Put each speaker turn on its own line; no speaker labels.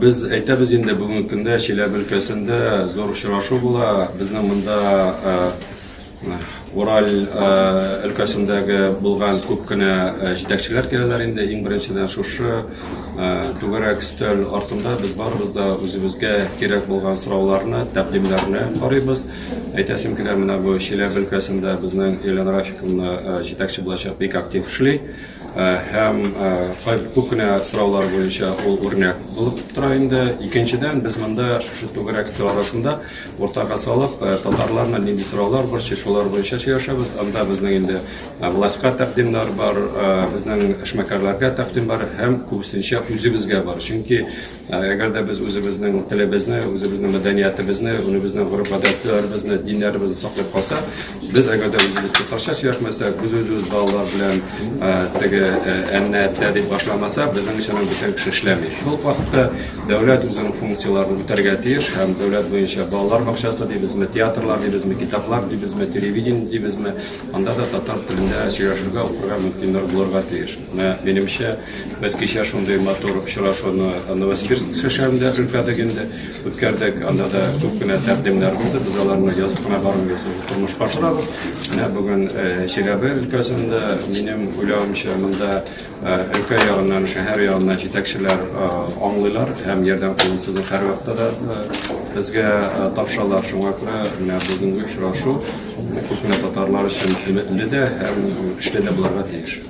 Biz aytamiz endi bugungi kunda Chilaba өлкәсендә зур очрашу була. Безнең монда Урал өлкәсендәге булган күп кенә җитәкчеләр киләләр инде. Иң беренчедән шушы түгәрәк өстәл артында без барыбыз да үзебезгә кирәк булган сорауларны, тәкъдимнәрне карыйбыз. Әйтәсем килә, менә бу Чиләбе өлкәсендә безнең Елена Рафиковна җитәкче булачак, бик актив эшли. Һәм күп кенә сораулар буенча ул үрнәк булып тора инде. Икенчедән, без монда шушы түгәрәк өстәл арасында уртага салып, татарларны нинди сораулар бар, шулар буенча сөйләшәбез. Анда безнең инде властька тәкъдимнәр бар, безнең эшмәкәрләргә тәкъдим бар һәм күбесенчә үзебезгә бар. Чөнки әгәр дә без үзебезнең телебезне, үзебезнең мәдәниятебезне, үзебезнең гореф-гадәтләребезне, диннәребезне саклап калсак, без әгәр дә үзебез татарча сөйләшмәсәк, без үзебез балалар белән теге әннәттә дип башламаса, безнең өчен бөтен кеше эшләми. Шул вакытта дәүләт үзенең функцияларын үтәргә тиеш һәм дәүләт буенча балалар бакчасы дибезме, театрлар дибезме, китаплар дибезме, телевидение дибезме, анда да татар телендә сөйләшергә, укырга мөмкинлек булырга тиеш. Минемчә, без кичә шундый матур очрашуны Новосибирск шәһәрендә өлкәдәгендә үткәрдек. Анда да күп кенә тәкъдимнәр булды. Без аларны язып кына барабыз, тормышка ашырабыз. Менә бүген Чиләбе өлкәсендә минем уйлавымча монда өлкә ягыннан, шәһәр ягыннан җитәкчеләр аңлыйлар һәм ярдәм кулын һәр вакытта да безгә тапшыралар. Шуңа күрә менә бүгенге очрашу күп кенә татарлар өчен өметле дә һәм эшле дә булырга тиеш.